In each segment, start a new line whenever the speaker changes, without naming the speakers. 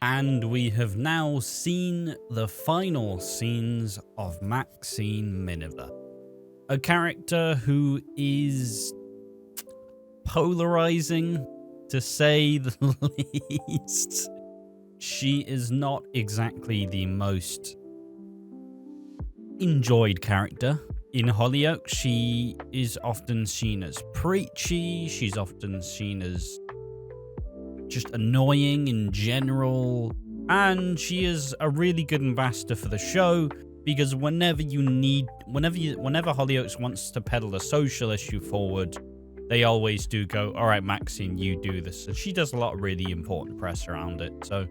And we have now seen the final scenes of Maxine Minniver, a character who is polarizing, to say the least. She is not exactly the most enjoyed character in Hollyoaks. She is often seen as preachy, she's often seen as just annoying in general, and she is a really good ambassador for the show, because whenever Hollyoaks wants to peddle a social issue forward, they always do go, all right, Maxine, you do this. And she does a lot of really important press around it. So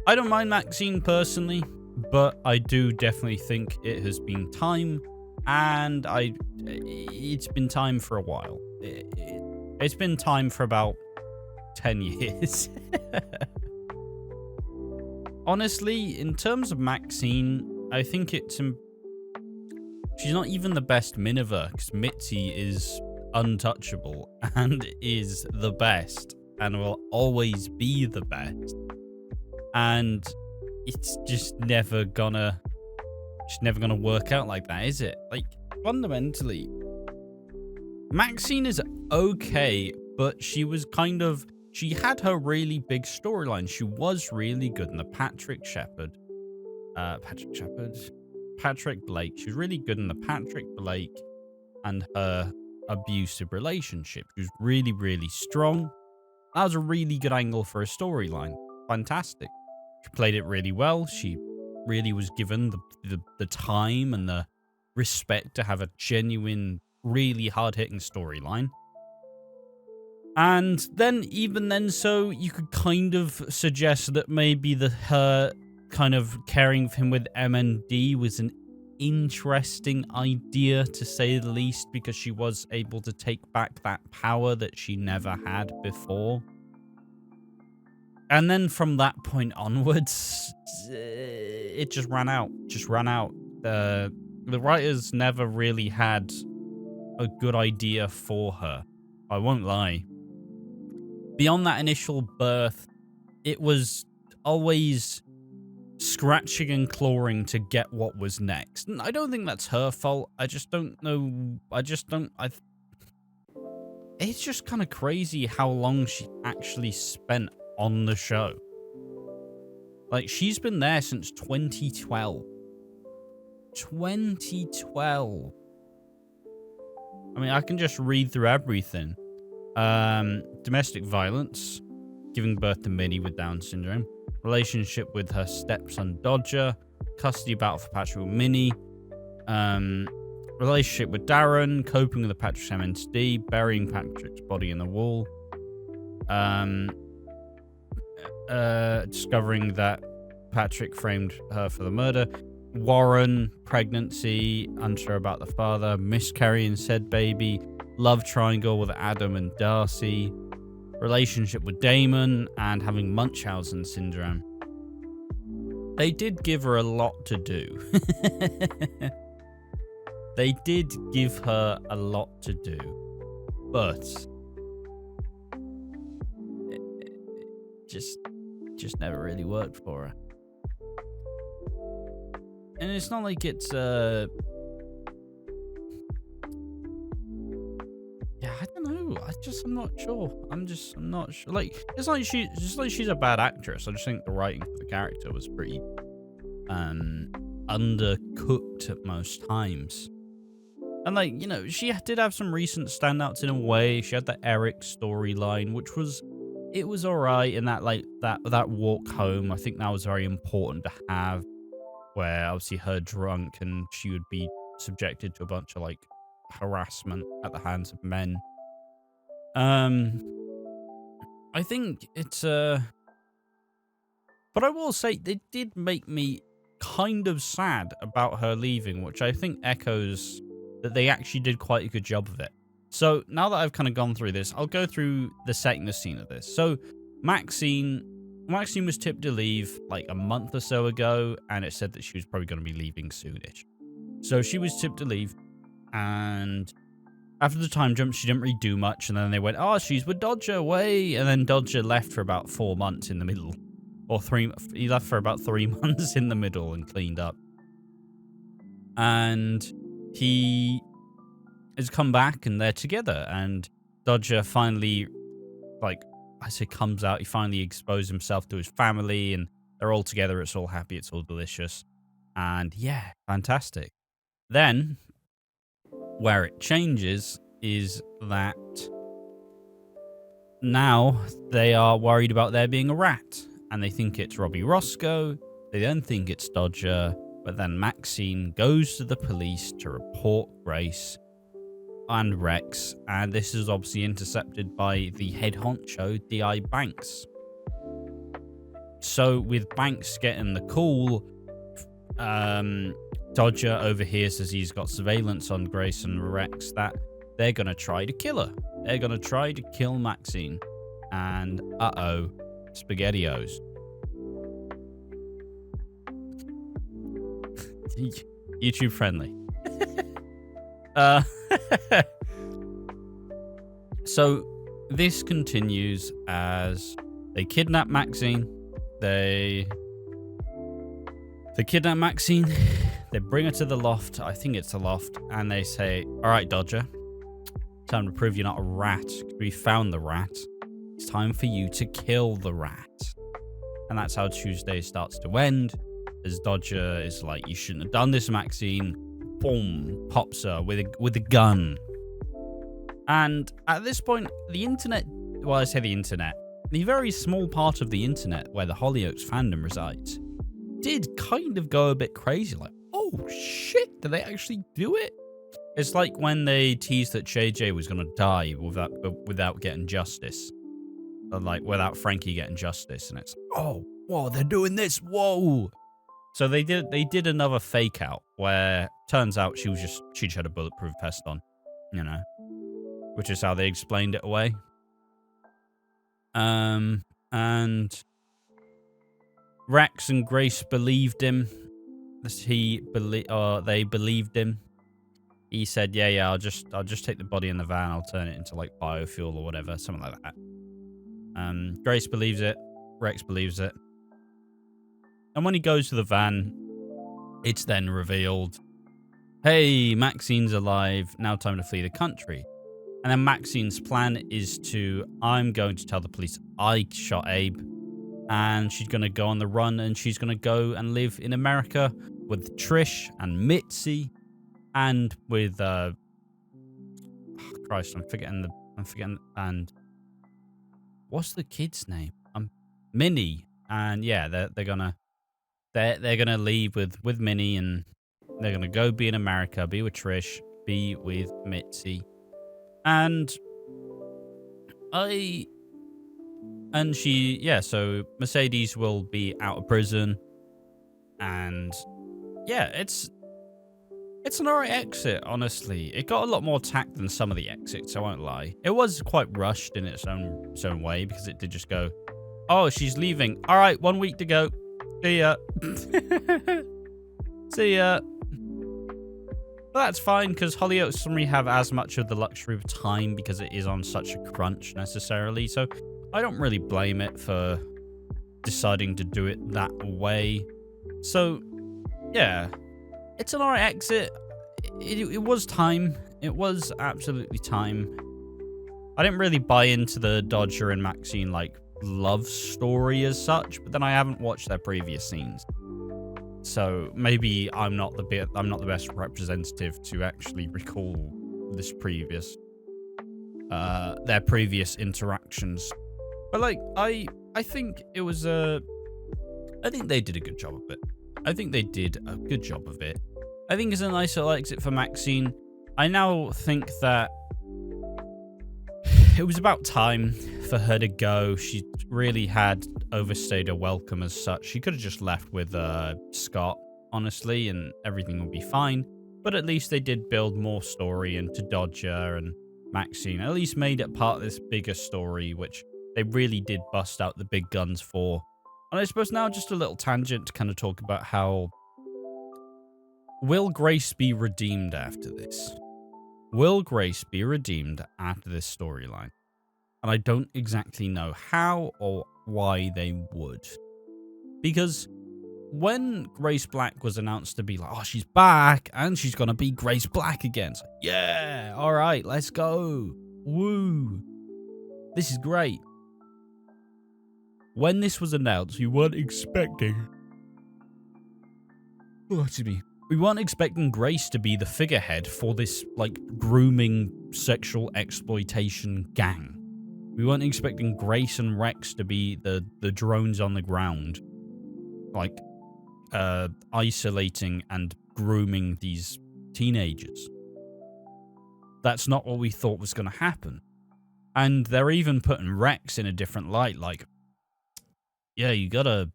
I don't mind Maxine personally, but I do definitely think it has been time, and it's been time for a while. It's been time for about 10 years. Honestly, in terms of Maxine, I think she's not even the best Minniver, because Mitzi is untouchable and is the best and will always be the best. And it's just never gonna work out like that, is it? Like, fundamentally, Maxine is okay, but she had her really big storyline. She was really good in the Patrick Blake. She was really good in the Patrick Blake and her abusive relationship. She was really, really strong. That was a really good angle for a storyline. Fantastic. She played it really well. She really was given the time and the respect to have a genuine, really hard-hitting storyline. And then, even then, so you could kind of suggest that maybe her kind of caring for him with MND was an interesting idea, to say the least, because she was able to take back that power that she never had before. And then from that point onwards, it just ran out. The writers never really had a good idea for her. I won't lie. Beyond that initial birth, it was always scratching and clawing to get what was next. And I don't think that's her fault. I just don't know. It's just kind of crazy how long she actually spent on the show. Like, she's been there since 2012. 2012. I mean, I can just read through everything. Domestic violence, giving birth to Minnie with Down syndrome, relationship with her stepson Dodger, custody battle for Patrick with Minnie, relationship with Darren, coping with the Patrick's MND, burying Patrick's body in the wall, discovering that Patrick framed her for the murder, Warren, pregnancy, unsure about the father, miscarrying said baby, love triangle with Adam and Darcy, relationship with Damon, and having Munchausen syndrome. They did give her a lot to do. They did give her a lot to do, but it just never really worked for her. And it's not like it's yeah, I don't know. I'm not sure. I'm not sure. Like, it's like she's a bad actress. I just think the writing for the character was pretty undercooked at most times. And, like, you know, she did have some recent standouts in a way. She had the Eric storyline, which was alright in that, like, that walk home. I think that was very important to have, where obviously her drunk and she would be subjected to a bunch of, like, harassment at the hands of men. I think it's but I will say they did make me kind of sad about her leaving, which I think echoes that they actually did quite a good job of it. So now that I've kind of gone through this, I'll go through the setting the scene of this. So Maxine was tipped to leave like a month or so ago, and it said that she was probably going to be leaving soonish. So she was tipped to leave, and after the time jump, she didn't really do much, and then they went, oh, she's with Dodger, way, and then Dodger left for about 4 months in the middle. Or he left for about 3 months in the middle and cleaned up. And he has come back and they're together. And Dodger finally, comes out. He finally exposed himself to his family and they're all together. It's all happy. It's all delicious. And yeah, fantastic. Then, where it changes is that now they are worried about there being a rat. And they think it's Robbie Roscoe. They then think it's Dodger. But then Maxine goes to the police to report Grace and Rex. And this is obviously intercepted by the head honcho, D.I. Banks. So with Banks getting the call, Dodger overhears as he's got surveillance on Grace and Rex that they're going to try to kill her. They're going to try to kill Maxine. And SpaghettiOs. YouTube friendly. So this continues as they kidnap Maxine. They kidnap Maxine. They bring her to the loft. I think it's the loft. And they say, all right, Dodger. Time to prove you're not a rat. We found the rat. It's time for you to kill the rat. And that's how Tuesday starts to end. As Dodger is like, you shouldn't have done this, Maxine. Boom. Pops her with a gun. And at this point, the internet... Well, I say the internet. The very small part of the internet where the Hollyoaks fandom resides did kind of go a bit crazy. Like, oh, shit. Did they actually do it? It's like when they teased that JJ was going to die without getting justice. Like, without Frankie getting justice. And it's, oh, whoa, they're doing this. Whoa. So they did another fake out where turns out she just had a bulletproof vest on, you know, which is how they explained it away. And Rex and Grace believed him. They believed him. He said, yeah, I'll just take the body in the van. I'll turn it into like biofuel or whatever, something like that. Grace believes it. Rex believes it. And when he goes to the van, it's then revealed, hey, Maxine's alive. Now time to flee the country. And then Maxine's plan is I'm going to tell the police I shot Abe. And she's going to go on the run and she's going to go and live in America with Trish and Mitzi. And with, Christ, I'm forgetting, and what's the kid's name? Minnie. And yeah, they're gonna leave with Minnie, and they're gonna go be in America, be with Trish, be with Mitzi, so Mercedes will be out of prison, and yeah, it's an alright exit, honestly. It got a lot more tact than some of the exits, I won't lie. It was quite rushed in its own way, because it did just go, oh, she's leaving. Alright, 1 week to go. See ya. See ya. But that's fine, because Hollyoaks doesn't really have as much of the luxury of time, because it is on such a crunch, necessarily. So I don't really blame it for deciding to do it that way. So, yeah. It's an alright exit. It was time. It was absolutely time. I didn't really buy into the Dodger and Maxine, like, love story as such, but then I haven't watched their previous scenes. So maybe I'm not the best representative to actually recall this their previous interactions. But like, I think it was I think they did a good job of it. I think they did a good job of it. I think it's a nice little exit for Maxine. I now think that it was about time for her to go. She really had overstayed her welcome as such. She could have just left with Scott, honestly, and everything would be fine. But at least they did build more story into Dodger and Maxine. At least made it part of this bigger story, which they really did bust out the big guns for. And I suppose now just a little tangent to kind of talk about how... Will Grace be redeemed after this? Will Grace be redeemed after this storyline? And I don't exactly know how or why they would. Because when Grace Black was announced to be like, oh, she's back and she's going to be Grace Black again. It's like, yeah, all right, let's go. Woo. This is great. When this was announced, you weren't expecting... Oh, excuse me. We weren't expecting Grace to be the figurehead for this, like, grooming sexual exploitation gang. We weren't expecting Grace and Rex to be the drones on the ground. Like, isolating and grooming these teenagers. That's not what we thought was going to happen. And they're even putting Rex in a different light, like, yeah, you gotta...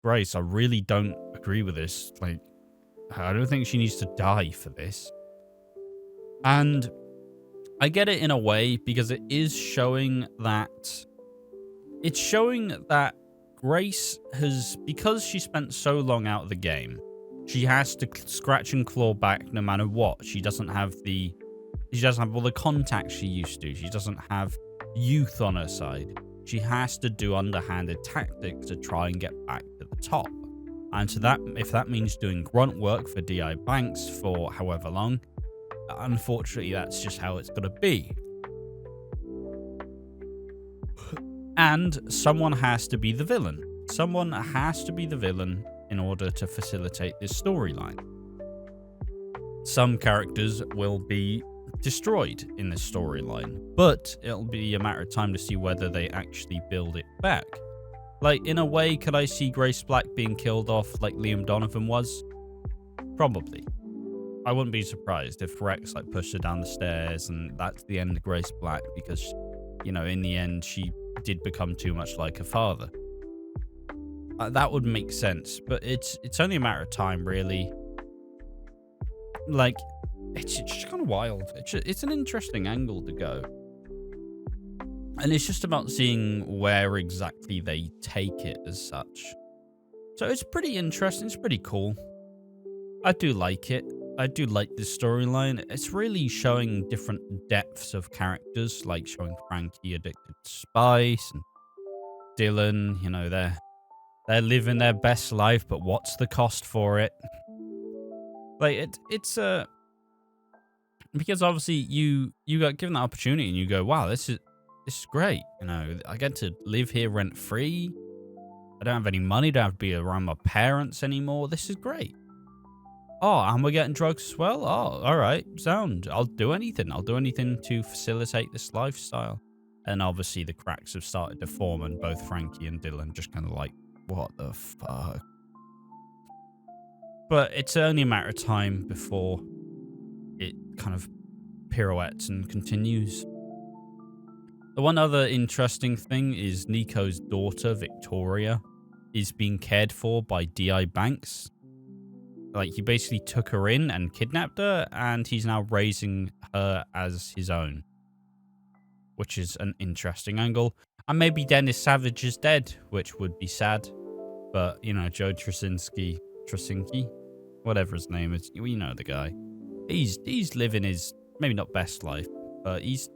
Grace, I really don't agree with this. Like, I don't think she needs to die for this. And I get it in a way, because it is showing that... It's showing that Grace has... Because she spent so long out of the game, she has to scratch and claw back no matter what. She doesn't have the... She doesn't have all the contacts she used to. She doesn't have youth on her side. She has to do underhanded tactics to try and get back to the top. And so that, if that means doing grunt work for D.I. Banks for however long, unfortunately, that's just how it's going to be. And someone has to be the villain. Someone has to be the villain in order to facilitate this storyline. Some characters will be destroyed in this storyline, but it'll be a matter of time to see whether they actually build it back. Like, in a way, could I see Grace Black being killed off like Liam Donovan was? Probably. I wouldn't be surprised if Rex like pushed her down the stairs and that's the end of Grace Black, because, you know, in the end she did become too much like her father. That would make sense, but it's only a matter of time, really. Like, it's just kind of wild. It's an interesting angle to go. And it's just about seeing where exactly they take it as such. So it's pretty interesting. It's pretty cool. I do like it. I do like this storyline. It's really showing different depths of characters, like showing Frankie addicted to spice and Dylan, you know, they're living their best life, but what's the cost for it? Like, it's because obviously you got given that opportunity and you go, wow, this is great. You know, I get to live here rent free. I don't have any money. Don't have to be around my parents anymore. This is great. Oh, and we're getting drugs as well? Oh, all right. Sound. I'll do anything. I'll do anything to facilitate this lifestyle. And obviously the cracks have started to form, and both Frankie and Dylan just kind of like, what the fuck? But it's only a matter of time before it kind of pirouettes and continues. The one other interesting thing is Nico's daughter, Victoria, is being cared for by D.I. Banks. Like, he basically took her in and kidnapped her, and he's now raising her as his own. Which is an interesting angle. And maybe Dennis Savage is dead, which would be sad. But, you know, Joe Trasinski, whatever his name is, you know the guy. He's living his, maybe not best life, but he's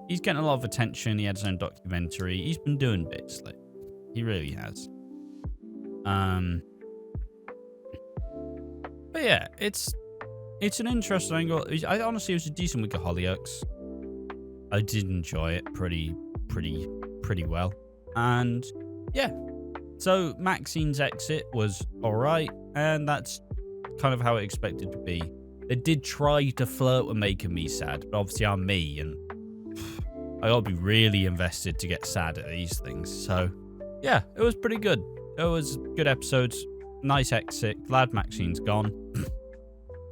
getting a lot of attention. He had his own documentary. He's been doing bits, like, he really has. But yeah, it's an interesting angle. Honestly, it was a decent week of Hollyoaks. I did enjoy it pretty well. And yeah, so Maxine's exit was alright, and that's kind of how it expected to be. They did try to flirt with making me sad, but obviously I'm me, and I gotta be really invested to get sad at these things. So yeah, it was pretty good. It was good episodes. Nice exit. Glad Maxine's gone.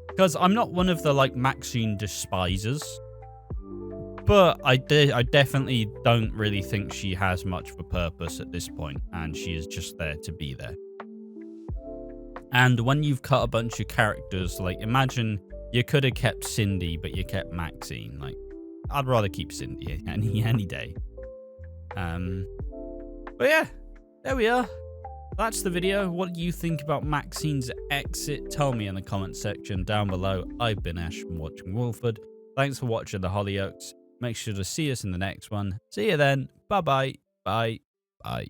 Because I'm not one of the, like, Maxine despisers. But I definitely don't really think she has much of a purpose at this point, and she is just there to be there. And when you've cut a bunch of characters, like, imagine you could have kept Cindy, but you kept Maxine. Like, I'd rather keep Cindy any day. But yeah, there we are. That's the video. What do you think about Maxine's exit? Tell me in the comment section down below. I've been Ash from Watching Walford. Thanks for watching the Hollyoaks. Make sure to see us in the next one. See you then. Bye-bye. Bye. Bye.